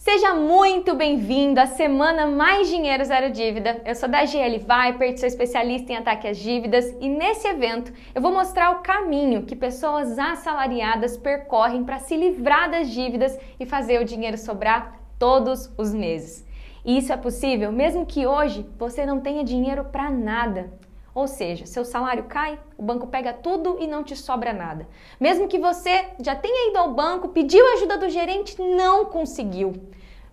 Seja muito bem-vindo à semana Mais Dinheiro Zero Dívida. Eu sou da GL Vipert, sou especialista em ataque às dívidas e nesse evento eu vou mostrar o caminho que pessoas assalariadas percorrem para se livrar das dívidas e fazer o dinheiro sobrar todos os meses. E isso é possível mesmo que hoje você não tenha dinheiro para nada. Ou seja, seu salário cai, o banco pega tudo e não te sobra nada. Mesmo que você já tenha ido ao banco, pediu ajuda do gerente, não conseguiu.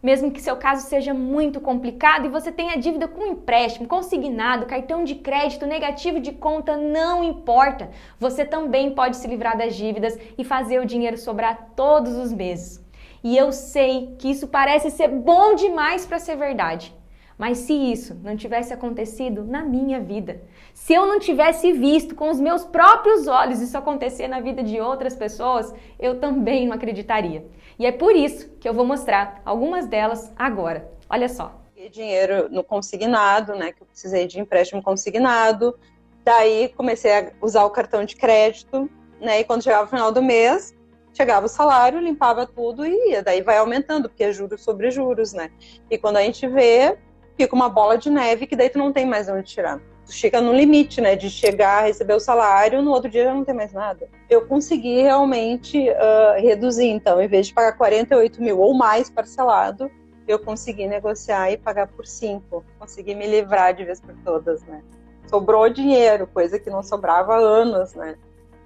Mesmo que seu caso seja muito complicado e você tenha dívida com empréstimo, consignado, cartão de crédito, negativo de conta, não importa. Você também pode se livrar das dívidas e fazer o dinheiro sobrar todos os meses. E eu sei que isso parece ser bom demais para ser verdade. Mas se isso não tivesse acontecido na minha vida, se eu não tivesse visto com os meus próprios olhos isso acontecer na vida de outras pessoas, eu também não acreditaria. E é por isso que eu vou mostrar algumas delas agora. Olha só. Dinheiro no consignado, né? Que eu precisei de empréstimo consignado. Daí comecei a usar o cartão de crédito, né? E quando chegava o final do mês, chegava o salário, limpava tudo e ia. Daí vai aumentando, porque é juros sobre juros, né? E quando a gente vê, fica uma bola de neve que daí tu não tem mais onde tirar. Tu chega no limite, né, de chegar, receber o salário, no outro dia já não tem mais nada. Eu consegui realmente reduzir, então, em vez de pagar 48 mil ou mais parcelado, eu consegui negociar e pagar por 5. Consegui me livrar de vez por todas, né. Sobrou dinheiro, coisa que não sobrava há anos, né,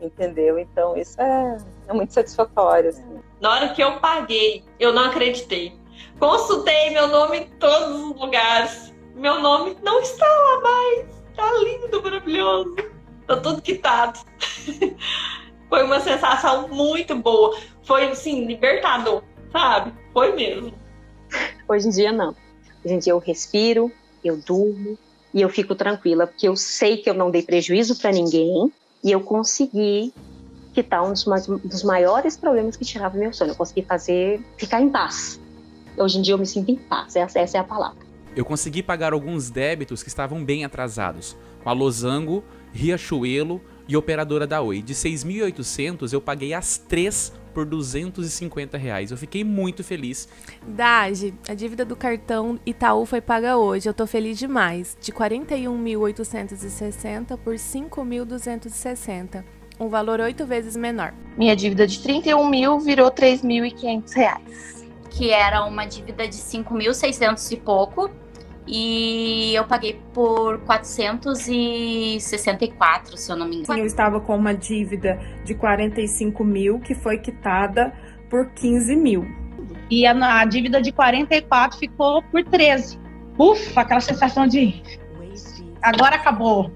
entendeu? Então isso é muito satisfatório, assim. Na hora que eu paguei, eu não acreditei. Consultei meu nome em todos os lugares. Meu nome não está lá mais. Tá lindo, maravilhoso. Tá tudo quitado. Foi uma sensação muito boa. Foi, assim, libertador, sabe? Foi mesmo. Hoje em dia, não. Hoje em dia eu respiro, eu durmo e eu fico tranquila, porque eu sei que eu não dei prejuízo para ninguém e eu consegui quitar um dos maiores problemas que tirava meu sono. Eu consegui ficar em paz. Hoje em dia eu me sinto em paz, essa é a palavra. Eu consegui pagar alguns débitos que estavam bem atrasados, com a Losango, Riachuelo e Operadora da Oi. De 6.800 eu paguei as 3 por R$250. Eu fiquei muito feliz. Dage, a dívida do cartão Itaú foi paga hoje, eu tô feliz demais. De 41.860 por 5.260. Um valor 8 vezes menor. Minha dívida de 31 mil virou R$3.500. Que era uma dívida de 5.600 e pouco, e eu paguei por 464, se eu não me engano. Eu estava com uma dívida de 45 mil, que foi quitada por 15 mil. E a dívida de 44 ficou por 13. Ufa, aquela sensação de agora acabou.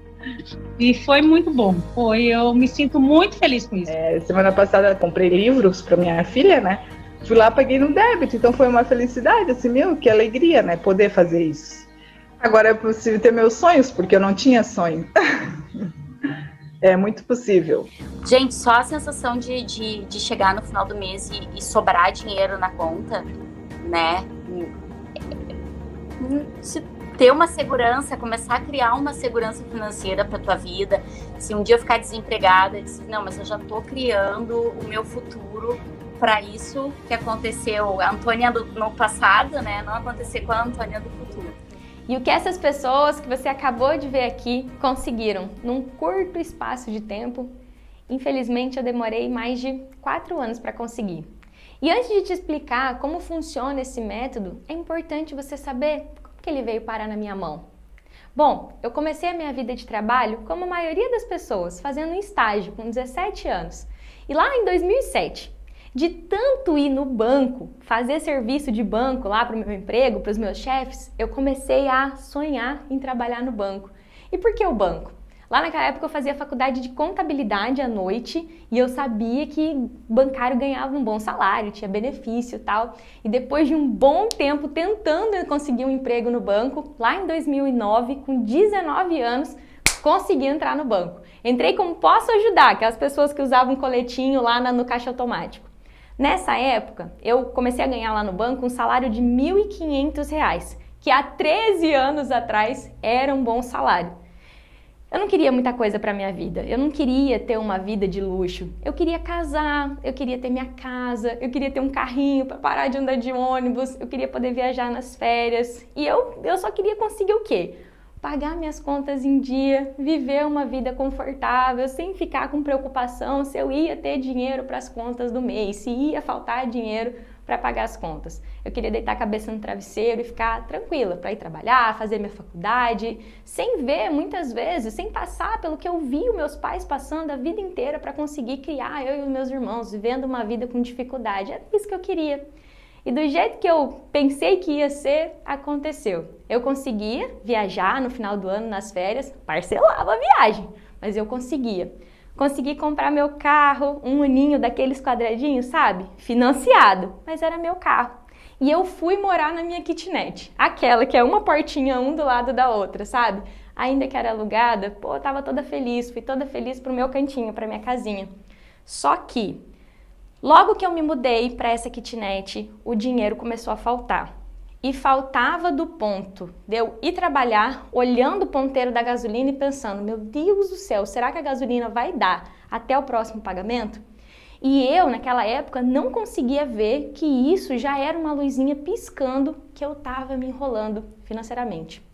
E foi muito bom. Eu me sinto muito feliz com isso. Semana passada eu comprei livros para minha filha, né? Fui lá, paguei no débito, então foi uma felicidade, assim, que alegria, né, poder fazer isso. Agora é possível ter meus sonhos, porque eu não tinha sonho. É muito possível. Gente, só a sensação de chegar no final do mês e sobrar dinheiro na conta, né, se ter uma segurança, começar a criar uma segurança financeira para tua vida. Se um dia eu ficar desempregada, eu disse, não, mas eu já tô criando o meu futuro para isso que aconteceu a Antônia no passado, né? Não acontecer com a Antônia do futuro. E o que essas pessoas que você acabou de ver aqui conseguiram num curto espaço de tempo, infelizmente eu demorei mais de 4 anos para conseguir. E antes de te explicar como funciona esse método, é importante você saber como que ele veio parar na minha mão. Bom, eu comecei a minha vida de trabalho como a maioria das pessoas, fazendo um estágio com 17 anos. E lá em 2007, de tanto ir no banco, fazer serviço de banco lá para o meu emprego, para os meus chefes, eu comecei a sonhar em trabalhar no banco. E por que o banco? Lá naquela época eu fazia faculdade de contabilidade à noite e eu sabia que bancário ganhava um bom salário, tinha benefício e tal. E depois de um bom tempo tentando conseguir um emprego no banco, lá em 2009, com 19 anos, consegui entrar no banco. Entrei como posso ajudar, aquelas pessoas que usavam coletinho lá no caixa automático. Nessa época, eu comecei a ganhar lá no banco um salário de R$1.500, que há 13 anos atrás era um bom salário. Eu não queria muita coisa para minha vida, eu não queria ter uma vida de luxo. Eu queria casar, eu queria ter minha casa, eu queria ter um carrinho para parar de andar de ônibus, eu queria poder viajar nas férias. E eu só queria conseguir o quê? Pagar minhas contas em dia, viver uma vida confortável, sem ficar com preocupação se eu ia ter dinheiro para as contas do mês, se ia faltar dinheiro para pagar as contas. Eu queria deitar a cabeça no travesseiro e ficar tranquila para ir trabalhar, fazer minha faculdade, sem ver muitas vezes, sem passar pelo que eu vi os meus pais passando a vida inteira para conseguir criar eu e os meus irmãos, vivendo uma vida com dificuldade. Era isso que eu queria. E do jeito que eu pensei que ia ser, aconteceu. Eu conseguia viajar no final do ano, nas férias, parcelava a viagem, mas eu conseguia. Consegui comprar meu carro, um uninho daqueles quadradinhos, sabe? Financiado, mas era meu carro. E eu fui morar na minha kitnet, aquela que é uma portinha um do lado da outra, sabe? Ainda que era alugada, pô, eu tava toda feliz, fui toda feliz pro meu cantinho, pra minha casinha. Só que logo que eu me mudei para essa kitnet, o dinheiro começou a faltar. E faltava do ponto de eu ir trabalhar, olhando o ponteiro da gasolina e pensando, meu Deus do céu, será que a gasolina vai dar até o próximo pagamento? E eu, naquela época, não conseguia ver que isso já era uma luzinha piscando que eu estava me enrolando financeiramente.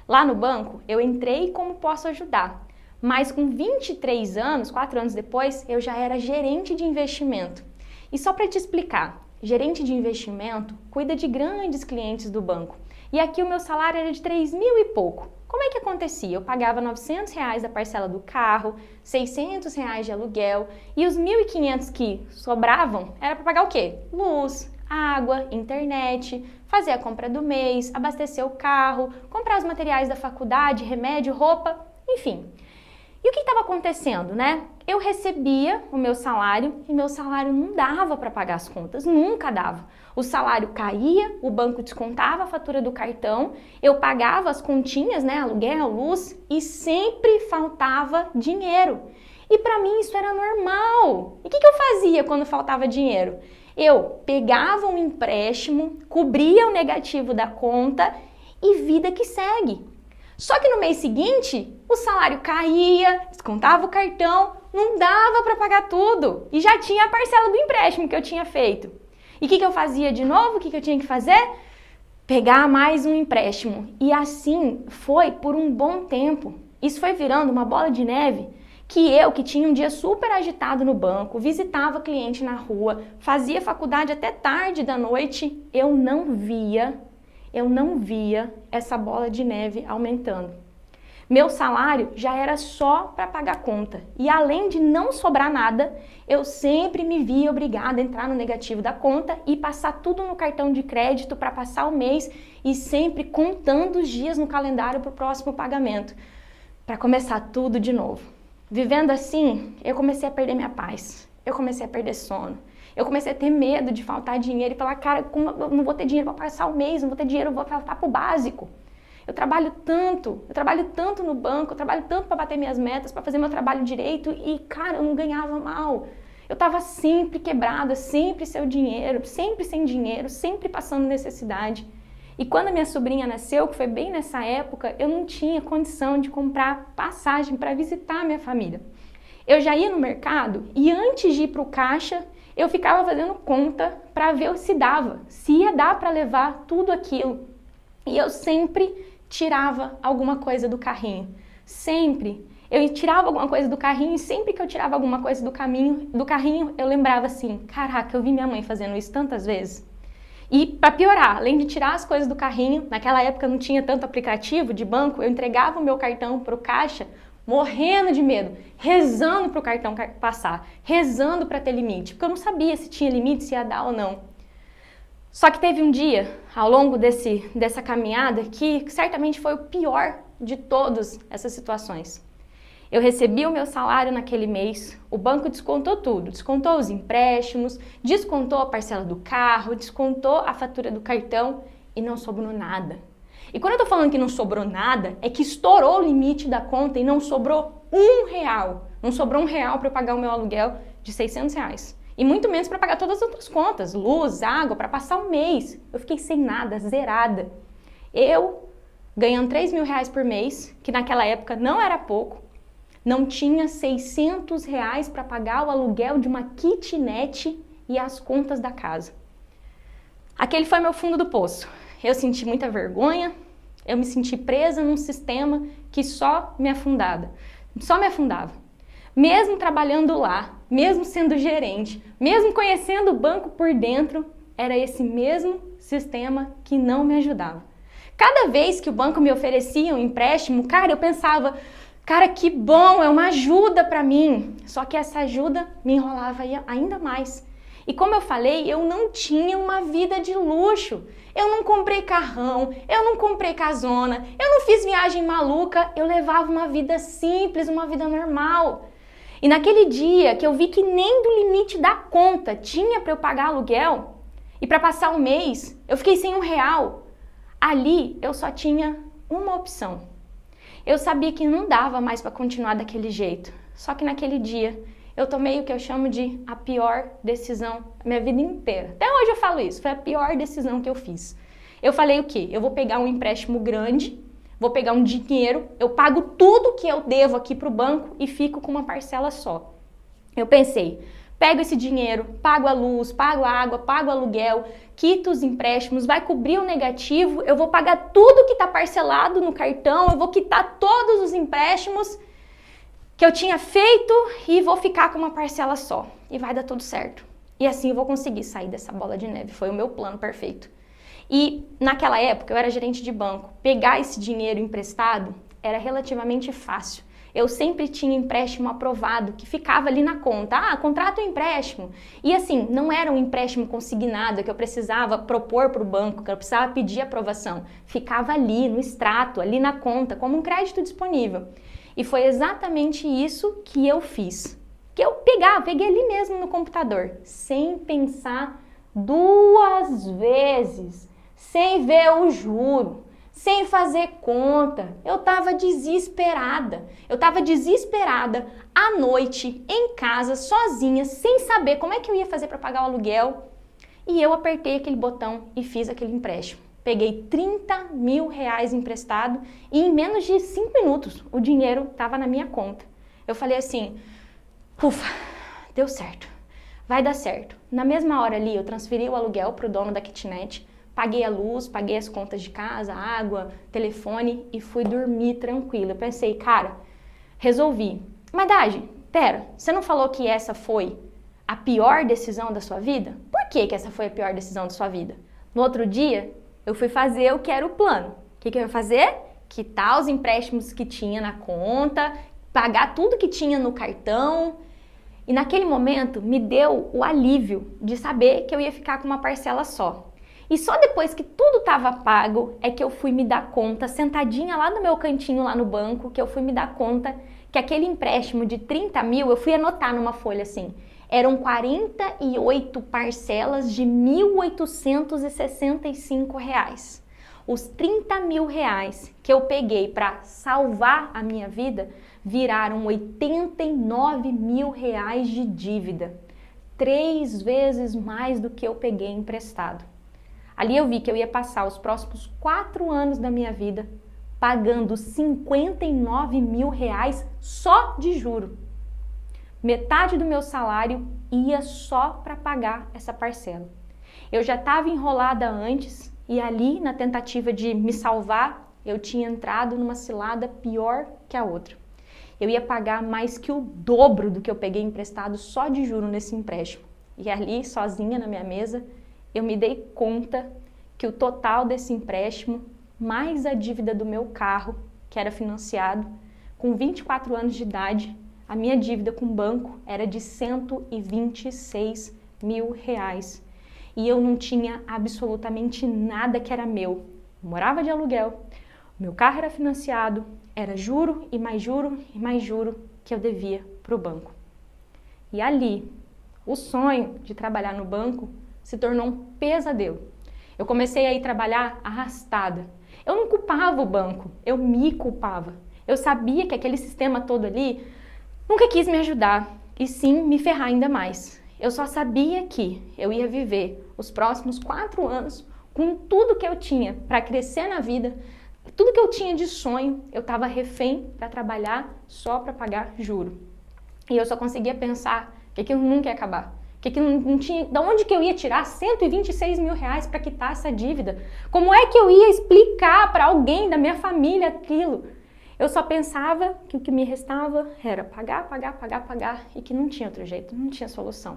Lá no banco, eu entrei como posso ajudar. Mas com 23 anos, 4 anos depois, eu já era gerente de investimento. E só para te explicar, gerente de investimento cuida de grandes clientes do banco. E aqui o meu salário era de 3 mil e pouco. Como é que acontecia? Eu pagava R$900 da parcela do carro, R$600 de aluguel e os 1.500 que sobravam era para pagar o quê? Luz, água, internet, fazer a compra do mês, abastecer o carro, comprar os materiais da faculdade, remédio, roupa, enfim. E o que estava acontecendo, né? Eu recebia o meu salário e meu salário não dava para pagar as contas, nunca dava. O salário caía, o banco descontava a fatura do cartão, eu pagava as continhas, né, aluguel, luz, e sempre faltava dinheiro. E para mim isso era normal. E o que eu fazia quando faltava dinheiro? Eu pegava um empréstimo, cobria o negativo da conta e vida que segue. Só que no mês seguinte, o salário caía, descontava o cartão, não dava para pagar tudo. E já tinha a parcela do empréstimo que eu tinha feito. E o que eu fazia de novo? O que eu tinha que fazer? Pegar mais um empréstimo. E assim foi por um bom tempo. Isso foi virando uma bola de neve que eu, que tinha um dia super agitado no banco, visitava cliente na rua, fazia faculdade até tarde da noite, eu não via essa bola de neve aumentando. Meu salário já era só para pagar conta. E além de não sobrar nada, eu sempre me via obrigada a entrar no negativo da conta e passar tudo no cartão de crédito para passar o mês e sempre contando os dias no calendário para o próximo pagamento, para começar tudo de novo. Vivendo assim, eu comecei a perder minha paz, eu comecei a perder sono. Eu comecei a ter medo de faltar dinheiro e falar, cara, como eu não vou ter dinheiro para passar o mês, não vou ter dinheiro, eu vou faltar para o básico. Eu trabalho tanto no banco, eu trabalho tanto para bater minhas metas, para fazer meu trabalho direito e, cara, eu não ganhava mal. Eu estava sempre quebrada, sempre sem dinheiro, sempre sem dinheiro, sempre passando necessidade. E quando a minha sobrinha nasceu, que foi bem nessa época, eu não tinha condição de comprar passagem para visitar a minha família. Eu já ia no mercado e antes de ir para o caixa, eu ficava fazendo conta para ver se dava, se ia dar para levar tudo aquilo. E eu sempre tirava alguma coisa do carrinho. Sempre. Eu tirava alguma coisa do carrinho e sempre que eu tirava alguma coisa do carrinho, eu lembrava assim, caraca, eu vi minha mãe fazendo isso tantas vezes. E para piorar, além de tirar as coisas do carrinho, naquela época não tinha tanto aplicativo de banco, eu entregava o meu cartão para o caixa, morrendo de medo, rezando para o cartão passar, rezando para ter limite, porque eu não sabia se tinha limite, se ia dar ou não. Só que teve um dia, ao longo dessa caminhada, que certamente foi o pior de todas essas situações. Eu recebi o meu salário naquele mês, o banco descontou tudo, descontou os empréstimos, descontou a parcela do carro, descontou a fatura do cartão e não sobrou nada. E quando eu tô falando que não sobrou nada, é que estourou o limite da conta e não sobrou R$1. Não sobrou R$1 para eu pagar o meu aluguel de R$600. E muito menos para pagar todas as outras contas, luz, água, para passar o mês. Eu fiquei sem nada, zerada. Eu ganhando 3 mil reais por mês, que naquela época não era pouco, não tinha 600 reais para pagar o aluguel de uma kitnet e as contas da casa. Aquele foi meu fundo do poço. Eu senti muita vergonha, eu me senti presa num sistema que só me afundava. Mesmo trabalhando lá, mesmo sendo gerente, mesmo conhecendo o banco por dentro, era esse mesmo sistema que não me ajudava. Cada vez que o banco me oferecia um empréstimo, cara, eu pensava, cara, que bom, é uma ajuda para mim. Só que essa ajuda me enrolava ainda mais. E como eu falei, eu não tinha uma vida de luxo. Eu não comprei carrão, eu não comprei casona, eu não fiz viagem maluca, eu levava uma vida simples, uma vida normal. E naquele dia que eu vi que nem do limite da conta tinha para eu pagar aluguel, e para passar um mês, eu fiquei sem R$1. Ali eu só tinha uma opção. Eu sabia que não dava mais para continuar daquele jeito. Só que naquele dia eu tomei o que eu chamo de a pior decisão da minha vida inteira. Até hoje eu falo isso, foi a pior decisão que eu fiz. Eu falei o quê? Eu vou pegar um empréstimo grande, vou pegar um dinheiro, eu pago tudo que eu devo aqui para o banco e fico com uma parcela só. Eu pensei, pego esse dinheiro, pago a luz, pago a água, pago o aluguel, quito os empréstimos, vai cobrir o negativo, eu vou pagar tudo que está parcelado no cartão, eu vou quitar todos os empréstimos que eu tinha feito e vou ficar com uma parcela só. E vai dar tudo certo. E assim eu vou conseguir sair dessa bola de neve. Foi o meu plano perfeito. E naquela época eu era gerente de banco. Pegar esse dinheiro emprestado era relativamente fácil. Eu sempre tinha empréstimo aprovado, que ficava ali na conta. Ah, contrato um empréstimo. E assim, não era um empréstimo consignado que eu precisava propor para o banco, que eu precisava pedir aprovação. Ficava ali, no extrato, ali na conta, como um crédito disponível. E foi exatamente isso que eu fiz. Que eu peguei ali mesmo no computador, sem pensar 2 vezes, sem ver o juro, sem fazer conta. Eu estava desesperada. À noite, em casa, sozinha, sem saber como é que eu ia fazer para pagar o aluguel. E eu apertei aquele botão e fiz aquele empréstimo. Peguei 30 mil reais emprestado e em menos de 5 minutos o dinheiro estava na minha conta. Eu falei assim, ufa, deu certo, vai dar certo. Na mesma hora ali eu transferi o aluguel para o dono da kitnet, paguei a luz, paguei as contas de casa, água, telefone e fui dormir tranquila. Eu pensei, cara, resolvi. Mas Dagi, pera, você não falou que essa foi a pior decisão da sua vida? Por que essa foi a pior decisão da sua vida? No outro dia, eu fui fazer o que era o plano. O que eu ia fazer? Quitar os empréstimos que tinha na conta, pagar tudo que tinha no cartão. E naquele momento me deu o alívio de saber que eu ia ficar com uma parcela só. E só depois que tudo estava pago é que eu fui me dar conta, sentadinha lá no meu cantinho lá no banco, que eu fui me dar conta que aquele empréstimo de 30 mil, eu fui anotar numa folha assim, eram 48 parcelas de R$ 1.865. Os 30 mil reais que eu peguei para salvar a minha vida viraram 89 mil reais de dívida. 3 vezes mais do que eu peguei emprestado. Ali eu vi que eu ia passar os próximos 4 anos da minha vida pagando 59 mil reais só de juro. Metade do meu salário ia só para pagar essa parcela. Eu já estava enrolada antes e ali, na tentativa de me salvar, eu tinha entrado numa cilada pior que a outra. Eu ia pagar mais que o dobro do que eu peguei emprestado só de juro nesse empréstimo. E ali, sozinha na minha mesa, eu me dei conta que o total desse empréstimo, mais a dívida do meu carro, que era financiado, com 24 anos de idade, a minha dívida com o banco era de 126 mil reais. E eu não tinha absolutamente nada que era meu. Eu morava de aluguel, meu carro era financiado, era juro e mais juro e mais juro que eu devia para o banco. E ali, o sonho de trabalhar no banco se tornou um pesadelo. Eu comecei a ir trabalhar arrastada. Eu não culpava o banco, eu me culpava. Eu sabia que aquele sistema todo ali nunca quis me ajudar e sim me ferrar ainda mais. Eu só sabia que eu ia viver os próximos 4 anos com tudo que eu tinha para crescer na vida, Tudo que eu tinha de sonho, eu estava refém para trabalhar só para pagar juro. E eu só conseguia pensar que aquilo nunca ia acabar. Que aquilo não tinha... Da onde que eu ia tirar 126 mil reais para quitar essa dívida? Como é que eu ia explicar para alguém da minha família aquilo? Eu só pensava que o que me restava era pagar e que não tinha outro jeito, não tinha solução.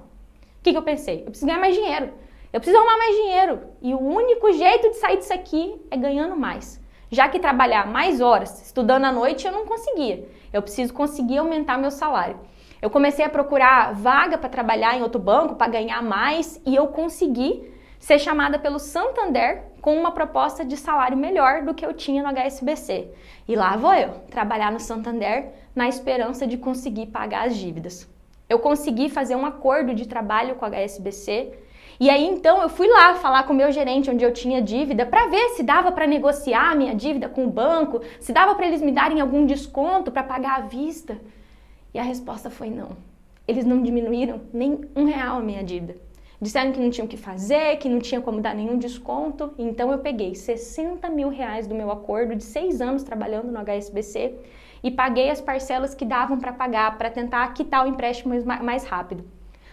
O que eu pensei? Eu preciso ganhar mais dinheiro. Eu preciso arrumar mais dinheiro. E o único jeito de sair disso aqui é ganhando mais. Já que trabalhar mais horas, estudando à noite, eu não conseguia. Eu preciso conseguir aumentar meu salário. Eu comecei a procurar vaga para trabalhar em outro banco, para ganhar mais, e eu consegui ser chamada pelo Santander com uma proposta de salário melhor do que eu tinha no HSBC. E lá vou eu, trabalhar no Santander na esperança de conseguir pagar as dívidas. Eu consegui fazer um acordo de trabalho com a HSBC, e aí então eu fui lá falar com o meu gerente onde eu tinha dívida para ver se dava para negociar a minha dívida com o banco, se dava para eles me darem algum desconto para pagar à vista. E a resposta foi não. Eles não diminuíram nem R$1 a minha dívida. Disseram que não tinham o que fazer, que não tinha como dar nenhum desconto. Então eu peguei 60 mil reais do meu acordo de 6 anos trabalhando no HSBC e paguei as parcelas que davam para pagar, para tentar quitar o empréstimo mais rápido.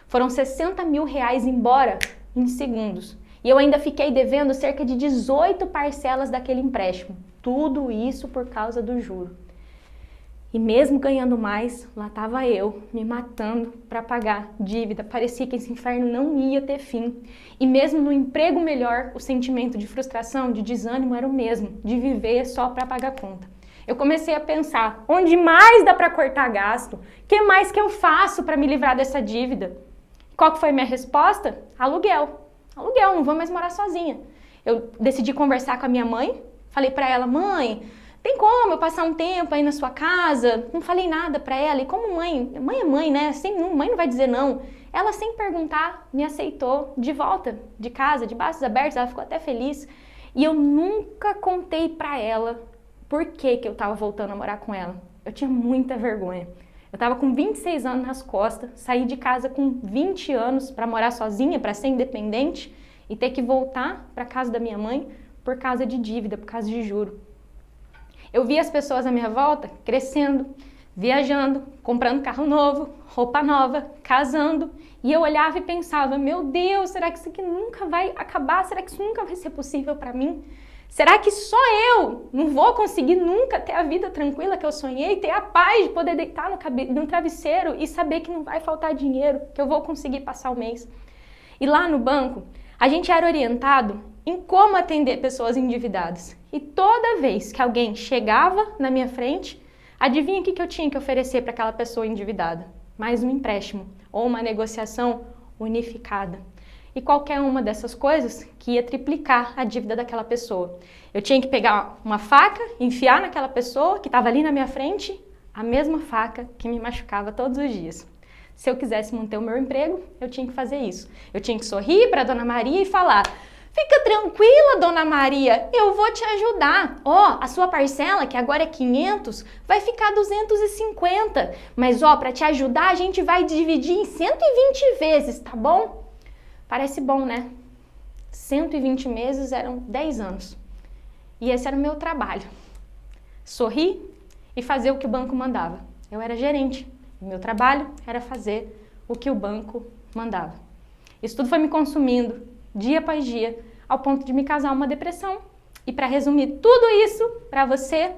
Foram 60 mil reais embora em segundos. E eu ainda fiquei devendo cerca de 18 parcelas daquele empréstimo. Tudo isso por causa do juro. E mesmo ganhando mais, lá estava eu, me matando para pagar dívida. Parecia que esse inferno não ia ter fim. E mesmo no emprego melhor, o sentimento de frustração, de desânimo era o mesmo, de viver só para pagar conta. Eu comecei a pensar, onde mais dá para cortar gasto? O que mais que eu faço para me livrar dessa dívida? Qual que foi a minha resposta? Aluguel. Aluguel, não vou mais morar sozinha. Eu decidi conversar com a minha mãe, falei para ela, mãe, tem como eu passar um tempo aí na sua casa? Não falei nada pra ela. E como mãe é mãe, né? Mãe não vai dizer não. Ela, sem perguntar, me aceitou de volta de casa, de braços abertos. Ela ficou até feliz. E eu nunca contei pra ela por que eu tava voltando a morar com ela. Eu tinha muita vergonha. Eu tava com 26 anos nas costas, saí de casa com 20 anos pra morar sozinha, pra ser independente e ter que voltar pra casa da minha mãe por causa de dívida, por causa de juro. Eu vi as pessoas à minha volta crescendo, viajando, comprando carro novo, roupa nova, casando. E eu olhava e pensava, meu Deus, será que isso aqui nunca vai acabar? Será que isso nunca vai ser possível para mim? Será que só eu não vou conseguir nunca ter a vida tranquila que eu sonhei? Ter a paz de poder deitar no travesseiro e saber que não vai faltar dinheiro, que eu vou conseguir passar o mês? E lá no banco, a gente era orientado em como atender pessoas endividadas. E toda vez que alguém chegava na minha frente, adivinha o que eu tinha que oferecer para aquela pessoa endividada? Mais um empréstimo ou uma negociação unificada. E qualquer uma dessas coisas que ia triplicar a dívida daquela pessoa. Eu tinha que pegar uma faca, enfiar naquela pessoa que estava ali na minha frente, a mesma faca que me machucava todos os dias. Se eu quisesse manter o meu emprego, eu tinha que fazer isso. Eu tinha que sorrir para a Dona Maria e falar, fica tranquila, Dona Maria, eu vou te ajudar. Ó, a sua parcela, que agora é 500, vai ficar 250. Mas ó, para te ajudar, a gente vai dividir em 120 vezes, tá bom? Parece bom, né? 120 meses eram 10 anos. E esse era o meu trabalho. Sorrir e fazer o que o banco mandava. Eu era gerente. O meu trabalho era fazer o que o banco mandava. Isso tudo foi me consumindo, dia após dia, ao ponto de me causar uma depressão. E para resumir tudo isso para você,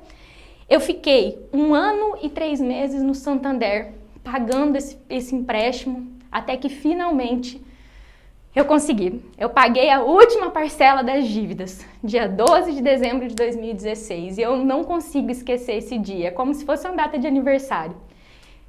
eu fiquei 1 ano e 3 meses no Santander, pagando esse empréstimo, até que finalmente eu consegui. Eu paguei a última parcela das dívidas, dia 12 de dezembro de 2016. E eu não consigo esquecer esse dia, como se fosse uma data de aniversário.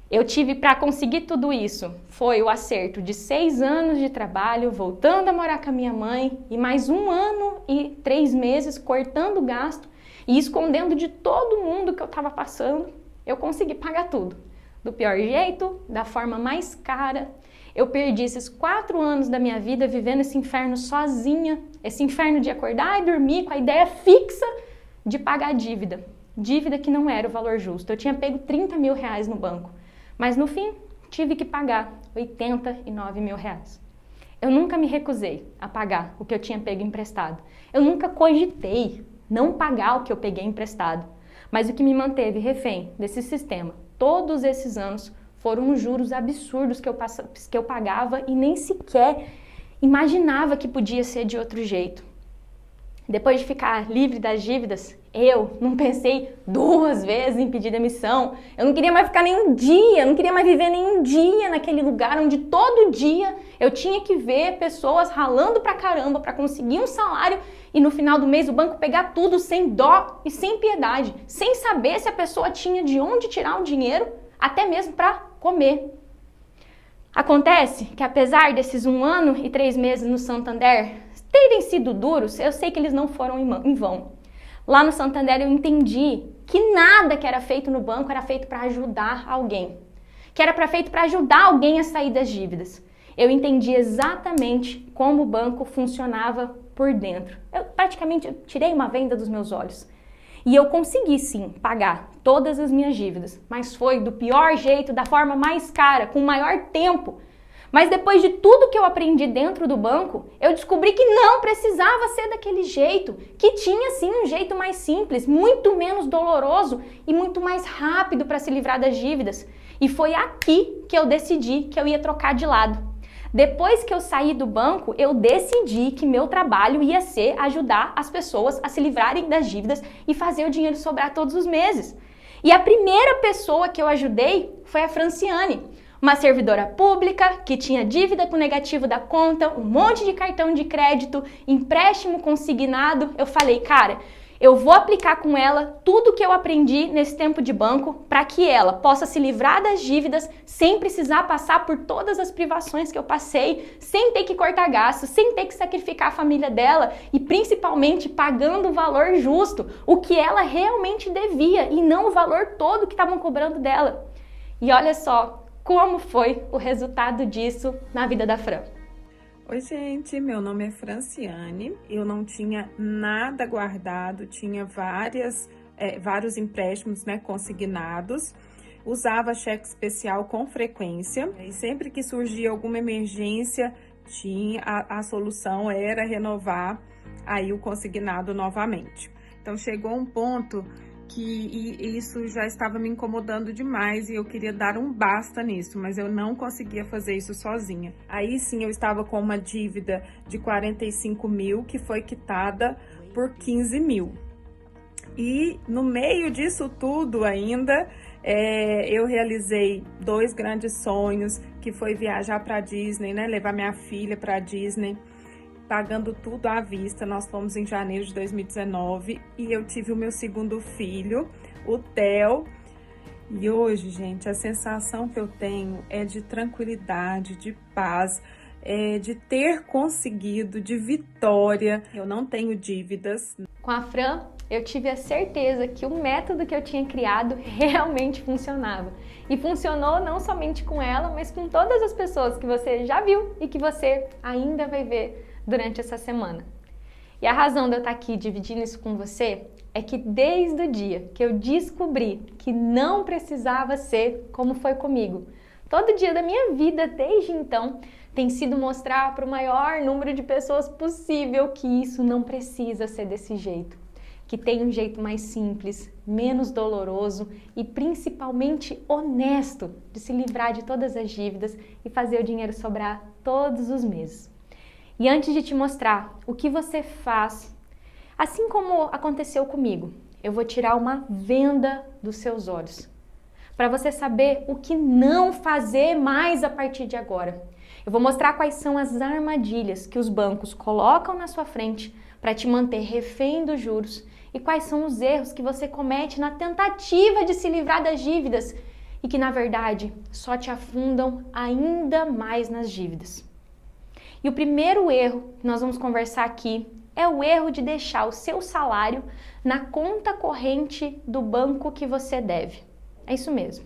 Eu tive, para conseguir tudo isso, foi o acerto de 6 anos de trabalho, voltando a morar com a minha mãe, e mais 1 ano e 3 meses cortando gasto e escondendo de todo mundo que eu estava passando. Eu consegui pagar tudo, do pior jeito, da forma mais cara. Eu perdi esses 4 anos da minha vida vivendo esse inferno sozinha, esse inferno de acordar e dormir com a ideia fixa de pagar dívida. Dívida que não era o valor justo. Eu tinha pego 30 mil reais no banco. Mas no fim, tive que pagar 89 mil reais. Eu nunca me recusei a pagar o que eu tinha pego emprestado. Eu nunca cogitei não pagar o que eu peguei emprestado. Mas o que me manteve refém desse sistema todos esses anos foram os juros absurdos que eu pagava e nem sequer imaginava que podia ser de outro jeito. Depois de ficar livre das dívidas, eu não pensei 2 vezes em pedir demissão. Eu não queria mais ficar nem um dia, não queria mais viver nem um dia naquele lugar onde todo dia eu tinha que ver pessoas ralando pra caramba pra conseguir um salário e no final do mês o banco pegar tudo sem dó e sem piedade, sem saber se a pessoa tinha de onde tirar o dinheiro, até mesmo pra comer. Acontece que apesar desses 1 ano e 3 meses no Santander terem sido duros, eu sei que eles não foram em vão. Lá no Santander eu entendi que nada que era feito no banco era feito para ajudar alguém, que era feito para ajudar alguém a sair das dívidas. Eu entendi exatamente como o banco funcionava por dentro. Eu praticamente tirei uma venda dos meus olhos. E eu consegui sim pagar todas as minhas dívidas, mas foi do pior jeito, da forma mais cara, com maior tempo. Mas depois de tudo que eu aprendi dentro do banco, eu descobri que não precisava ser daquele jeito, que tinha sim um jeito mais simples, muito menos doloroso e muito mais rápido para se livrar das dívidas. E foi aqui que eu decidi que eu ia trocar de lado. Depois que eu saí do banco, eu decidi que meu trabalho ia ser ajudar as pessoas a se livrarem das dívidas e fazer o dinheiro sobrar todos os meses. E a primeira pessoa que eu ajudei foi a Franciane, uma servidora pública que tinha dívida com negativo da conta, um monte de cartão de crédito, empréstimo consignado. Eu falei, cara, eu vou aplicar com ela tudo que eu aprendi nesse tempo de banco para que ela possa se livrar das dívidas sem precisar passar por todas as privações que eu passei, sem ter que cortar gastos, sem ter que sacrificar a família dela e principalmente pagando o valor justo, o que ela realmente devia e não o valor todo que estavam cobrando dela. E olha só como foi o resultado disso na vida da Fran. Oi, gente, meu nome é Franciane, eu não tinha nada guardado, tinha vários empréstimos, né, consignados, usava cheque especial com frequência e sempre que surgia alguma emergência, a solução era renovar aí o consignado novamente. Então chegou um ponto que isso já estava me incomodando demais e eu queria dar um basta nisso, mas eu não conseguia fazer isso sozinha. Aí sim eu estava com uma dívida de 45 mil que foi quitada por 15 mil. E no meio disso tudo ainda, eu realizei 2 grandes sonhos, que foi viajar para Disney, né, levar minha filha para Disney, pagando tudo à vista. Nós fomos em janeiro de 2019 e eu tive o meu segundo filho, o Theo. E hoje, gente, a sensação que eu tenho é de tranquilidade, de paz, de ter conseguido, de vitória. Eu não tenho dívidas. Com a Fran, eu tive a certeza que o método que eu tinha criado realmente funcionava. E funcionou não somente com ela, mas com todas as pessoas que você já viu e que você ainda vai ver durante essa semana. E a razão de eu estar aqui dividindo isso com você é que desde o dia que eu descobri que não precisava ser como foi comigo, todo dia da minha vida desde então tem sido mostrar para o maior número de pessoas possível que isso não precisa ser desse jeito, que tem um jeito mais simples, menos doloroso e principalmente honesto de se livrar de todas as dívidas e fazer o dinheiro sobrar todos os meses. E antes de te mostrar o que você faz, assim como aconteceu comigo, eu vou tirar uma venda dos seus olhos, para você saber o que não fazer mais a partir de agora. Eu vou mostrar quais são as armadilhas que os bancos colocam na sua frente para te manter refém dos juros e quais são os erros que você comete na tentativa de se livrar das dívidas e que, na verdade, só te afundam ainda mais nas dívidas. E o primeiro erro que nós vamos conversar aqui é o erro de deixar o seu salário na conta corrente do banco que você deve. É isso mesmo.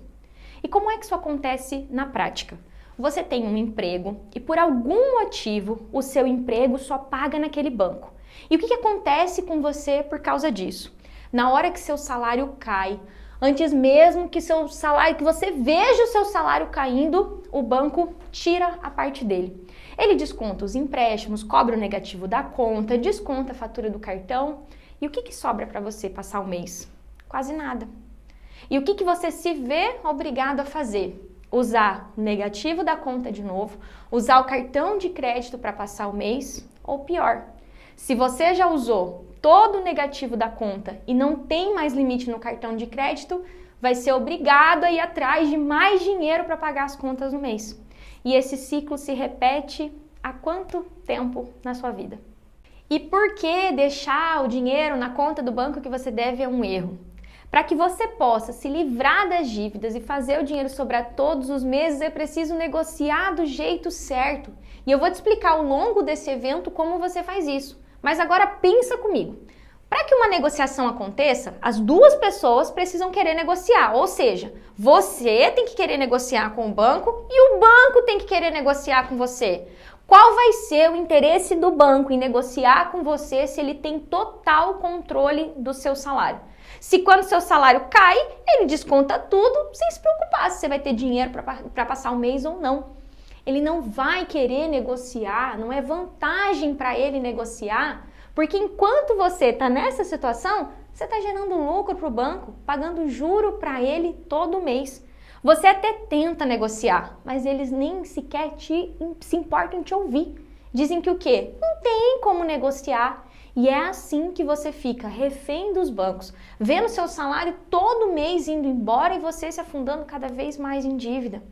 E como é que isso acontece na prática? Você tem um emprego e por algum motivo o seu emprego só paga naquele banco. E o que acontece com você por causa disso? Na hora que seu salário cai, Antes mesmo que seu salário, que você veja o seu salário caindo, o banco tira a parte dele. Ele desconta os empréstimos, cobra o negativo da conta, desconta a fatura do cartão. E o que sobra para você passar o mês? Quase nada. E o que você se vê obrigado a fazer? Usar o negativo da conta de novo, usar o cartão de crédito para passar o mês, ou pior, se você já usou todo o negativo da conta e não tem mais limite no cartão de crédito, vai ser obrigado a ir atrás de mais dinheiro para pagar as contas no mês. E esse ciclo se repete há quanto tempo na sua vida? E por que deixar o dinheiro na conta do banco que você deve é um erro? Para que você possa se livrar das dívidas e fazer o dinheiro sobrar todos os meses, é preciso negociar do jeito certo. E eu vou te explicar ao longo desse evento como você faz isso. Mas agora pensa comigo. Para que uma negociação aconteça, as duas pessoas precisam querer negociar. Ou seja, você tem que querer negociar com o banco e o banco tem que querer negociar com você. Qual vai ser o interesse do banco em negociar com você se ele tem total controle do seu salário? Se quando seu salário cai, ele desconta tudo sem se preocupar se você vai ter dinheiro para passar o mês ou não. Ele não vai querer negociar, não é vantagem para ele negociar, porque enquanto você está nessa situação, você está gerando lucro para o banco, pagando juro para ele todo mês. Você até tenta negociar, mas eles nem sequer se importam em te ouvir. Dizem que o quê? Não tem como negociar. E é assim que você fica refém dos bancos, vendo seu salário todo mês indo embora e você se afundando cada vez mais em dívida.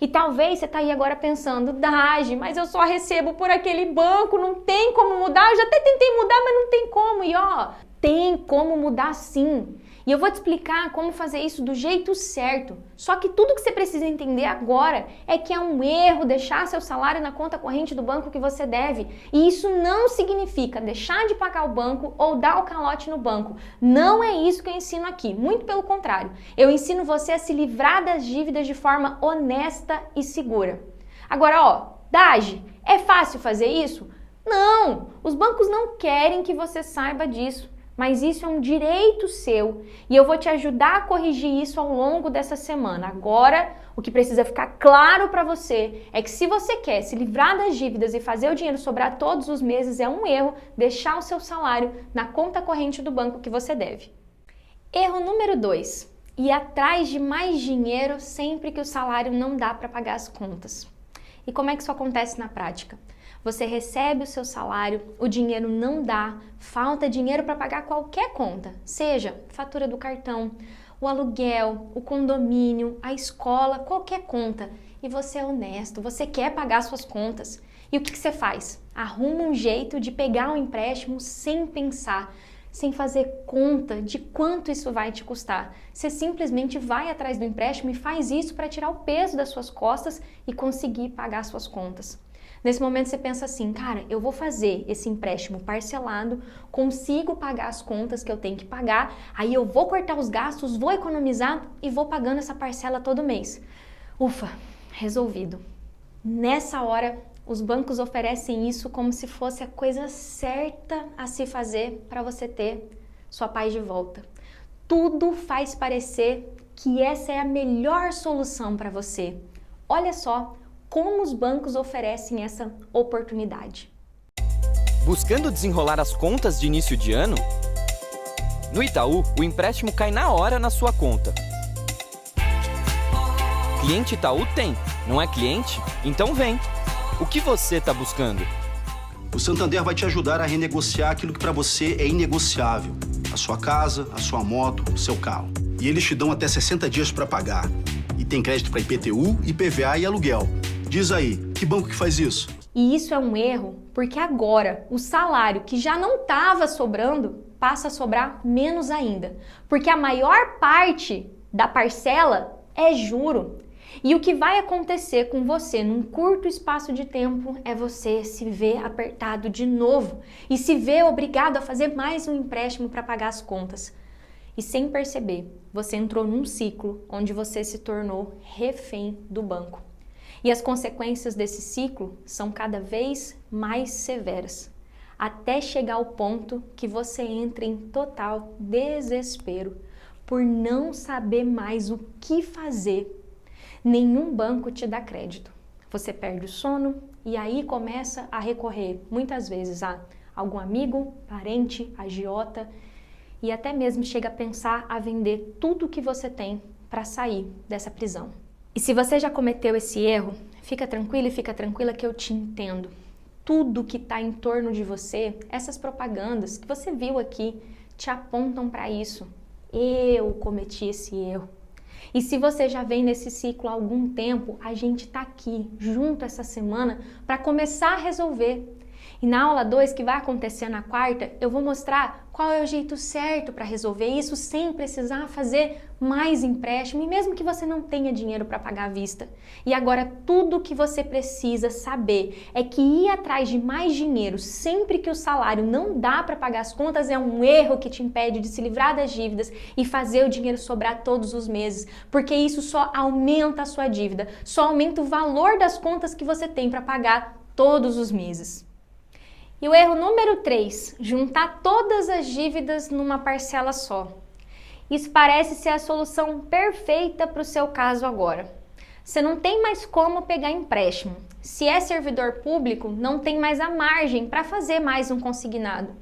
E talvez você está aí agora pensando, Dagi, mas eu só recebo por aquele banco, não tem como mudar, eu já até tentei mudar, mas não tem como. E ó, tem como mudar sim. E eu vou te explicar como fazer isso do jeito certo. Só que tudo que você precisa entender agora é que é um erro deixar seu salário na conta corrente do banco que você deve. E isso não significa deixar de pagar o banco ou dar o calote no banco. Não é isso que eu ensino aqui. Muito pelo contrário. Eu ensino você a se livrar das dívidas de forma honesta e segura. Agora, ó, Dagi, é fácil fazer isso? Não! Os bancos não querem que você saiba disso. Mas isso é um direito seu e eu vou te ajudar a corrigir isso ao longo dessa semana. Agora, o que precisa ficar claro para você é que se você quer se livrar das dívidas e fazer o dinheiro sobrar todos os meses, é um erro deixar o seu salário na conta corrente do banco que você deve. Erro número 2. Ir atrás de mais dinheiro sempre que o salário não dá para pagar as contas. E como é que isso acontece na prática? Você recebe o seu salário, o dinheiro não dá, falta dinheiro para pagar qualquer conta, seja fatura do cartão, o aluguel, o condomínio, a escola, qualquer conta. E você é honesto, você quer pagar suas contas. E o que você faz? Arruma um jeito de pegar um empréstimo sem pensar, sem fazer conta de quanto isso vai te custar. Você simplesmente vai atrás do empréstimo e faz isso para tirar o peso das suas costas e conseguir pagar suas contas. Nesse momento você pensa assim, cara, eu vou fazer esse empréstimo parcelado, consigo pagar as contas que eu tenho que pagar, aí eu vou cortar os gastos, vou economizar e vou pagando essa parcela todo mês. Ufa, resolvido. Nessa hora, os bancos oferecem isso como se fosse a coisa certa a se fazer para você ter sua paz de volta. Tudo faz parecer que essa é a melhor solução para você. Olha só como os bancos oferecem essa oportunidade. Buscando desenrolar as contas de início de ano? No Itaú, o empréstimo cai na hora na sua conta. Cliente Itaú tem, não é cliente? Então vem! O que você está buscando? O Santander vai te ajudar a renegociar aquilo que para você é inegociável. A sua casa, a sua moto, o seu carro. E eles te dão até 60 dias para pagar. E tem crédito para IPTU, IPVA e aluguel. Diz aí, que banco que faz isso? E isso é um erro porque agora o salário que já não estava sobrando passa a sobrar menos ainda. Porque a maior parte da parcela é juro. E o que vai acontecer com você num curto espaço de tempo é você se ver apertado de novo e se ver obrigado a fazer mais um empréstimo para pagar as contas. E sem perceber, você entrou num ciclo onde você se tornou refém do banco. E as consequências desse ciclo são cada vez mais severas, até chegar ao ponto que você entra em total desespero. por não saber mais o que fazer. Nenhum banco te dá crédito. Você perde o sono e aí começa a recorrer muitas vezes a algum amigo, parente, agiota e até mesmo chega a pensar a vender tudo que você tem para sair dessa prisão. E se você já cometeu esse erro, fica tranquilo e fica tranquila que eu te entendo. Tudo que está em torno de você, essas propagandas que você viu aqui, te apontam para isso. Eu cometi esse erro. E se você já vem nesse ciclo há algum tempo, a gente está aqui, junto essa semana, para começar a resolver. E na aula 2, que vai acontecer na quarta, eu vou mostrar qual é o jeito certo para resolver isso sem precisar fazer mais empréstimo e mesmo que você não tenha dinheiro para pagar à vista. E agora tudo que você precisa saber é que ir atrás de mais dinheiro sempre que o salário não dá para pagar as contas é um erro que te impede de se livrar das dívidas e fazer o dinheiro sobrar todos os meses, porque isso só aumenta a sua dívida, só aumenta o valor das contas que você tem para pagar todos os meses. E o erro número 3, juntar todas as dívidas numa parcela só. Isso parece ser a solução perfeita para o seu caso agora. Você não tem mais como pegar empréstimo. Se é servidor público, não tem mais a margem para fazer mais um consignado.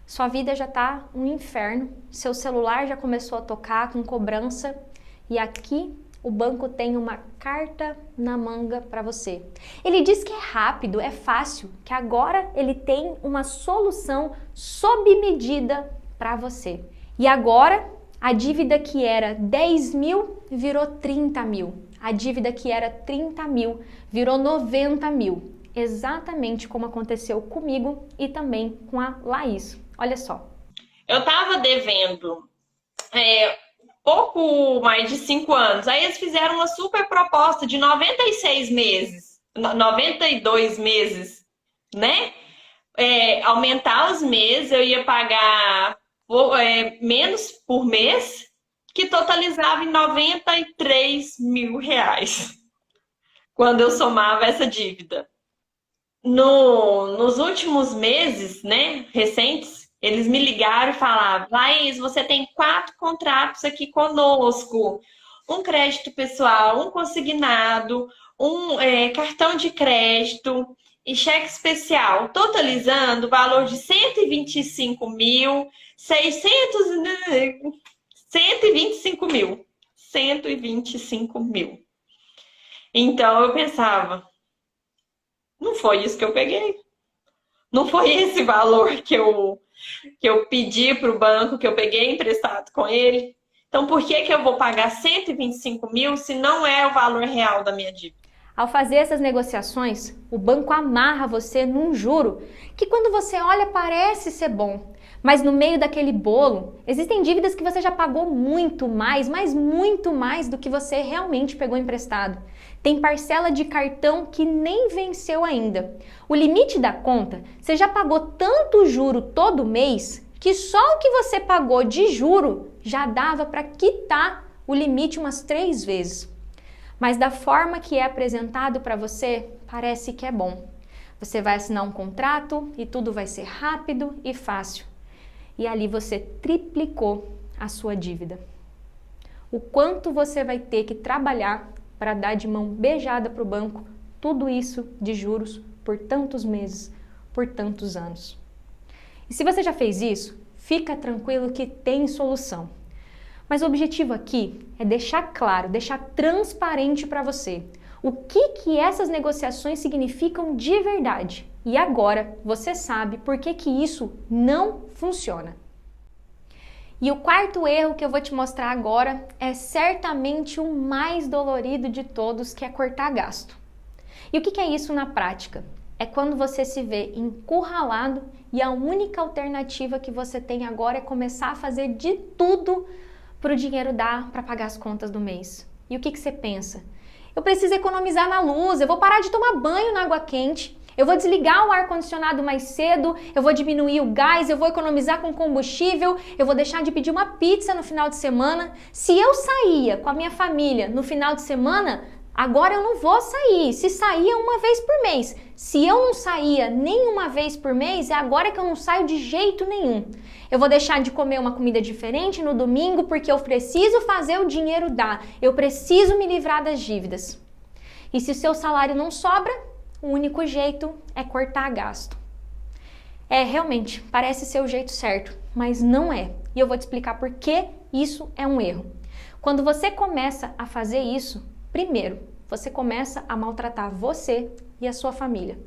Sua vida já está um inferno, seu celular já começou a tocar com cobrança e aqui o banco tem uma carta na manga para você. Ele diz que é rápido, é fácil, que agora ele tem uma solução sob medida para você. E agora, a dívida que era 10 mil virou 30 mil. A dívida que era 30 mil virou 90 mil. Exatamente como aconteceu comigo e também com a Laís. Olha só. Eu estava devendo pouco mais de 5 anos. Aí eles fizeram uma super proposta de 96 meses, 92 meses, né? Aumentar os meses, eu ia pagar menos por mês, que totalizava em 93 mil reais, quando eu somava essa dívida. Nos últimos meses, né, recentes, eles me ligaram e falaram: Laís, você tem 4 contratos aqui conosco. Um crédito pessoal, um consignado, um cartão de crédito e cheque especial, totalizando o valor de 125 mil. Então eu pensava, não foi isso que eu peguei. Não foi esse valor que eu pedi para o banco, que eu peguei emprestado com ele. Então, por que eu vou pagar 125 mil se não é o valor real da minha dívida? Ao fazer essas negociações, o banco amarra você num juro que quando você olha parece ser bom. Mas no meio daquele bolo, existem dívidas que você já pagou muito mais, mas muito mais do que você realmente pegou emprestado. Tem parcela de cartão que nem venceu ainda. O limite da conta, você já pagou tanto juro todo mês que só o que você pagou de juro já dava para quitar o limite umas 3 vezes. Mas da forma que é apresentado para você, parece que é bom. Você vai assinar um contrato e tudo vai ser rápido e fácil. E ali você triplicou a sua dívida. O quanto você vai ter que trabalhar para dar de mão beijada para o banco tudo isso de juros por tantos meses, por tantos anos. E se você já fez isso, fica tranquilo que tem solução. Mas o objetivo aqui é deixar claro, deixar transparente para você o que essas negociações significam de verdade. E agora você sabe por que isso não funciona. E o 4º erro que eu vou te mostrar agora é certamente o mais dolorido de todos, que é cortar gasto. E o que é isso na prática? É quando você se vê encurralado e a única alternativa que você tem agora é começar a fazer de tudo para o dinheiro dar para pagar as contas do mês. E o que você pensa? Eu preciso economizar na luz, eu vou parar de tomar banho na água quente, eu vou desligar o ar-condicionado mais cedo, eu vou diminuir o gás, eu vou economizar com combustível, eu vou deixar de pedir uma pizza no final de semana. Se eu saía com a minha família no final de semana, Agora eu não vou sair. Se sair é uma vez por mês. Se eu não saía nem uma vez por mês, é agora que eu não saio de jeito nenhum. Eu vou deixar de comer uma comida diferente no domingo porque eu preciso fazer o dinheiro dar. Eu preciso me livrar das dívidas. E se o seu salário não sobra, o único jeito é cortar gasto. Realmente, parece ser o jeito certo, mas não é. E eu vou te explicar por que isso é um erro. Quando você começa a fazer isso, primeiro, você começa a maltratar você e a sua família.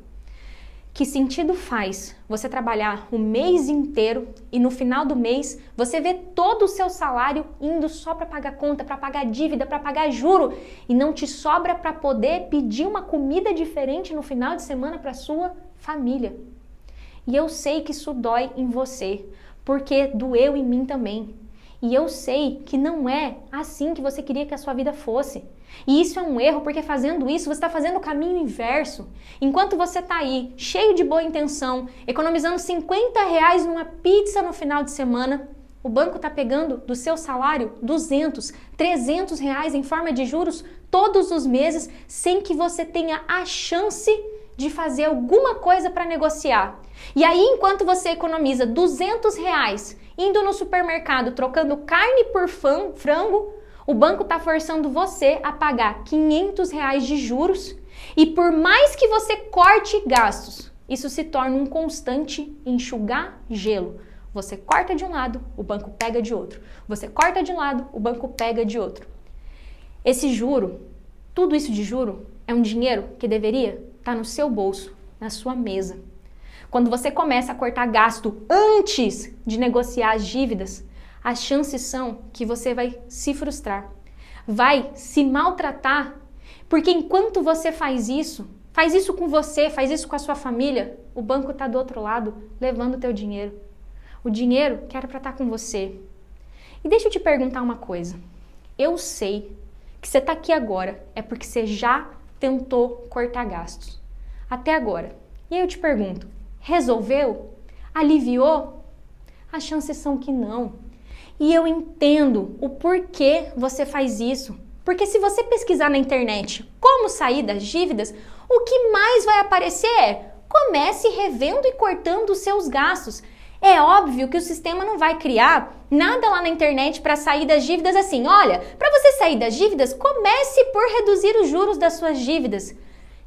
Que sentido faz você trabalhar o mês inteiro e no final do mês você vê todo o seu salário indo só para pagar conta, para pagar dívida, para pagar juro e não te sobra para poder pedir uma comida diferente no final de semana para sua família? E eu sei que isso dói em você, porque doeu em mim também. E eu sei que não é assim que você queria que a sua vida fosse. E isso é um erro, porque fazendo isso, você está fazendo o caminho inverso. Enquanto você está aí, cheio de boa intenção, economizando R$50 numa pizza no final de semana, o banco está pegando do seu salário R$200, R$300 em forma de juros todos os meses, sem que você tenha a chance de fazer alguma coisa para negociar. E aí, enquanto você economiza R$200 indo no supermercado, trocando carne por frango, o banco está forçando você a pagar R$500 de juros e por mais que você corte gastos, isso se torna um constante enxugar gelo. Você corta de um lado, o banco pega de outro. Você corta de um lado, o banco pega de outro. Esse juro, tudo isso de juro, é um dinheiro que deveria estar no seu bolso, na sua mesa. Quando você começa a cortar gasto antes de negociar as dívidas, as chances são que você vai se frustrar, vai se maltratar, porque enquanto você faz isso com você, faz isso com a sua família, o banco está do outro lado levando o teu dinheiro. O dinheiro que era para estar com você. E deixa eu te perguntar uma coisa. Eu sei que você está aqui agora é porque você já tentou cortar gastos. Até agora. E aí eu te pergunto, resolveu? Aliviou? As chances são que não. E eu entendo o porquê você faz isso. Porque se você pesquisar na internet como sair das dívidas, o que mais vai aparecer é comece revendo e cortando os seus gastos. É óbvio que o sistema não vai criar nada lá na internet para sair das dívidas assim. Olha, para você sair das dívidas, comece por reduzir os juros das suas dívidas.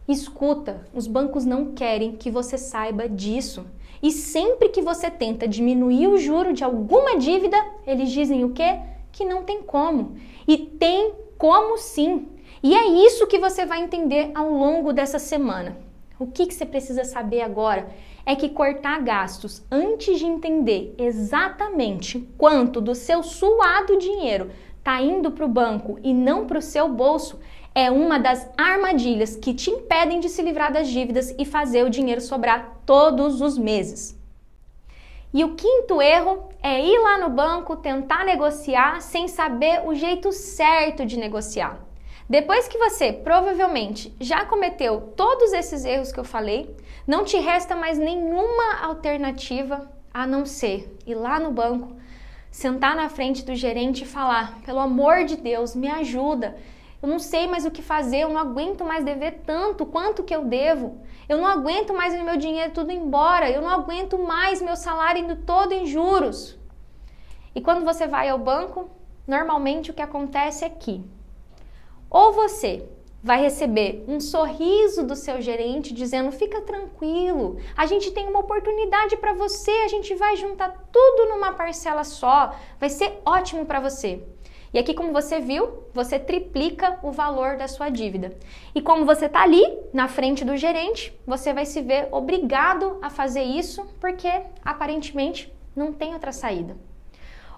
Escuta, os bancos não querem que você saiba disso. E sempre que você tenta diminuir o juro de alguma dívida, eles dizem o quê? Que não tem como. E tem como sim. E é isso que você vai entender ao longo dessa semana. O que você precisa saber agora é que cortar gastos antes de entender exatamente quanto do seu suado dinheiro está indo para o banco e não para o seu bolso é uma das armadilhas que te impedem de se livrar das dívidas e fazer o dinheiro sobrar todos os meses. E o quinto erro é ir lá no banco tentar negociar sem saber o jeito certo de negociar. Depois que você provavelmente já cometeu todos esses erros que eu falei, não te resta mais nenhuma alternativa a não ser ir lá no banco, sentar na frente do gerente e falar: pelo amor de Deus, me ajuda. Eu não sei mais o que fazer, eu não aguento mais dever tanto quanto que eu devo. Eu não aguento mais o meu dinheiro tudo embora, eu não aguento mais meu salário indo todo em juros. E quando você vai ao banco, normalmente o que acontece é que ou você vai receber um sorriso do seu gerente dizendo: fica tranquilo, a gente tem uma oportunidade para você, a gente vai juntar tudo numa parcela só, vai ser ótimo para você. E aqui, como você viu, você triplica o valor da sua dívida. E como você está ali, na frente do gerente, você vai se ver obrigado a fazer isso porque, aparentemente, não tem outra saída.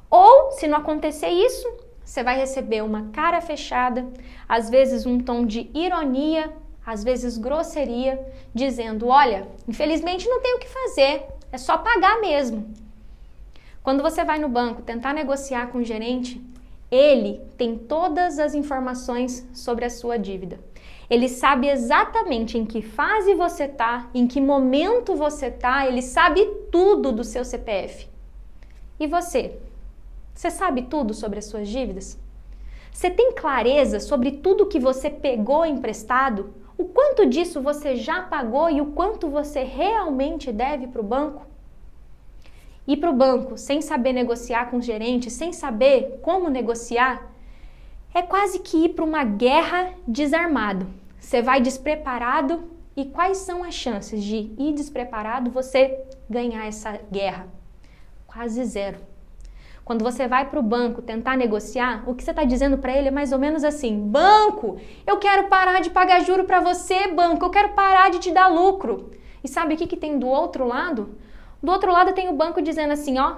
Ou, se não acontecer isso, você vai receber uma cara fechada, às vezes um tom de ironia, às vezes grosseria, dizendo: olha, infelizmente não tem o que fazer, é só pagar mesmo. Quando você vai no banco tentar negociar com o gerente, ele tem todas as informações sobre a sua dívida. Ele sabe exatamente em que fase você está, em que momento você está, ele sabe tudo do seu CPF. E você? Você sabe tudo sobre as suas dívidas? Você tem clareza sobre tudo que você pegou emprestado? O quanto disso você já pagou e o quanto você realmente deve para o banco? Ir para o banco sem saber negociar com o gerente, sem saber como negociar, é quase que ir para uma guerra desarmado. Você vai despreparado e quais são as chances de ir despreparado você ganhar essa guerra? Quase zero. Quando você vai para o banco tentar negociar, o que você está dizendo para ele é mais ou menos assim: banco, eu quero parar de pagar juro para você, banco, eu quero parar de te dar lucro. E sabe o que tem do outro lado? Do outro lado tem o banco dizendo assim, ó,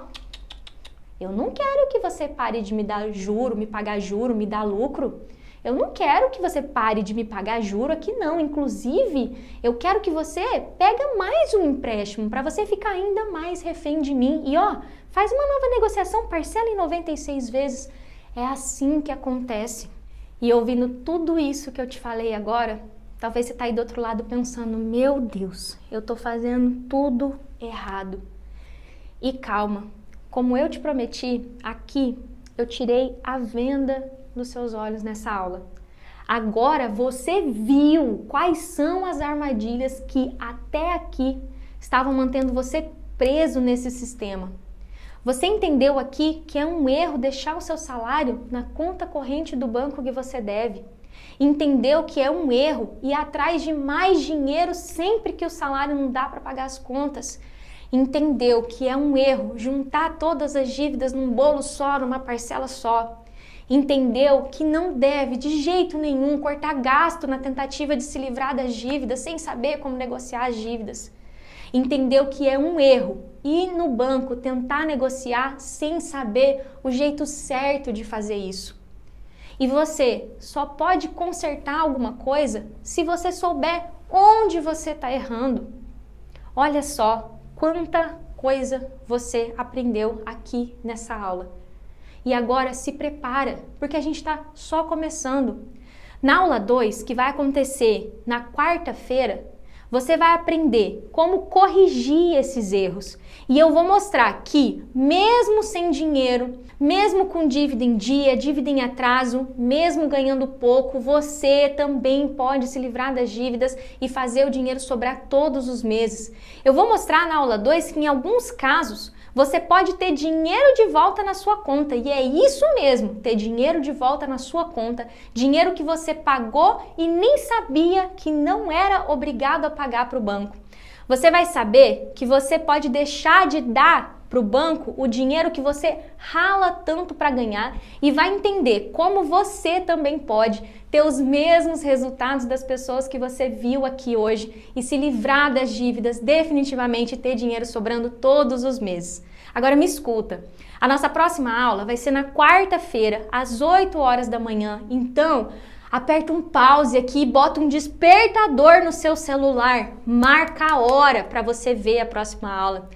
eu não quero que você pare de me dar juro, me pagar juro, me dar lucro. Eu não quero que você pare de me pagar juro aqui não. Inclusive, eu quero que você pega mais um empréstimo para você ficar ainda mais refém de mim. E ó, faz uma nova negociação, parcela em 96 vezes. É assim que acontece. E ouvindo tudo isso que eu te falei agora, talvez você tá aí do outro lado pensando, meu Deus, eu tô fazendo tudo errado. E calma, como eu te prometi, aqui eu tirei a venda dos seus olhos nessa aula. Agora você viu quais são as armadilhas que até aqui estavam mantendo você preso nesse sistema. Você entendeu aqui que é um erro deixar o seu salário na conta corrente do banco que você deve. Entendeu que é um erro ir atrás de mais dinheiro sempre que o salário não dá para pagar as contas. Entendeu que é um erro juntar todas as dívidas num bolo só, numa parcela só. Entendeu que não deve de jeito nenhum cortar gasto na tentativa de se livrar das dívidas sem saber como negociar as dívidas. Entendeu que é um erro ir no banco tentar negociar sem saber o jeito certo de fazer isso. E você só pode consertar alguma coisa se você souber onde você está errando. Olha só quanta coisa você aprendeu aqui nessa aula. E agora se prepara, porque a gente está só começando. Na aula 2, que vai acontecer na quarta-feira, você vai aprender como corrigir esses erros. E eu vou mostrar que, mesmo sem dinheiro, mesmo com dívida em dia, dívida em atraso, mesmo ganhando pouco, você também pode se livrar das dívidas e fazer o dinheiro sobrar todos os meses. Eu vou mostrar na aula 2 que, em alguns casos, você pode ter dinheiro de volta na sua conta, e é isso mesmo, ter dinheiro de volta na sua conta, dinheiro que você pagou e nem sabia que não era obrigado a pagar para o banco. Você vai saber que você pode deixar de dar para o banco o dinheiro que você rala tanto para ganhar e vai entender como você também pode ter os mesmos resultados das pessoas que você viu aqui hoje e se livrar das dívidas, definitivamente ter dinheiro sobrando todos os meses. Agora me escuta, a nossa próxima aula vai ser na quarta-feira, às 8 horas da manhã, então aperta um pause aqui e bota um despertador no seu celular, marca a hora para você ver a próxima aula.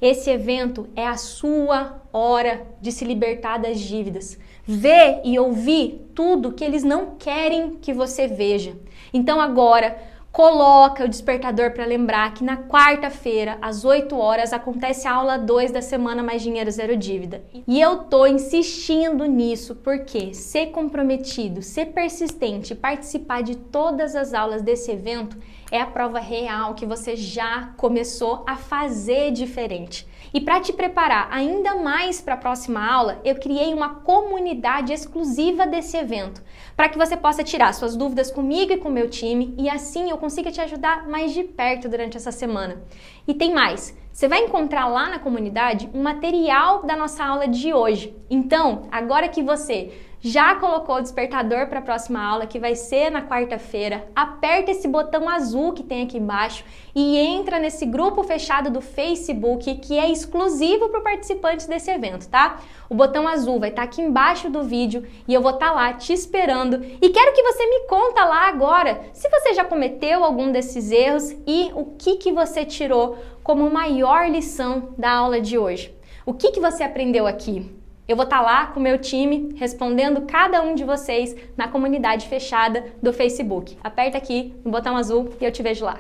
Esse evento é a sua hora de se libertar das dívidas. Ver e ouvir tudo que eles não querem que você veja. Então agora, coloca o despertador para lembrar que na quarta-feira, às 8 horas, acontece a aula 2 da Semana Mais Dinheiro Zero Dívida. E eu tô insistindo nisso porque ser comprometido, ser persistente, participar de todas as aulas desse evento é a prova real que você já começou a fazer diferente. E para te preparar ainda mais para a próxima aula, eu criei uma comunidade exclusiva desse evento, para que você possa tirar suas dúvidas comigo e com o meu time, e assim eu consiga te ajudar mais de perto durante essa semana. E tem mais, você vai encontrar lá na comunidade um material da nossa aula de hoje. Então, agora que você já colocou o despertador para a próxima aula, que vai ser na quarta-feira, aperta esse botão azul que tem aqui embaixo e entra nesse grupo fechado do Facebook, que é exclusivo para participantes desse evento, tá? O botão azul vai estar aqui embaixo do vídeo e eu vou estar lá te esperando. E quero que você me conta lá agora se você já cometeu algum desses erros e o que você tirou como maior lição da aula de hoje. O que você aprendeu aqui? Eu vou estar lá com o meu time respondendo cada um de vocês na comunidade fechada do Facebook. Aperta aqui no botão azul e eu te vejo lá.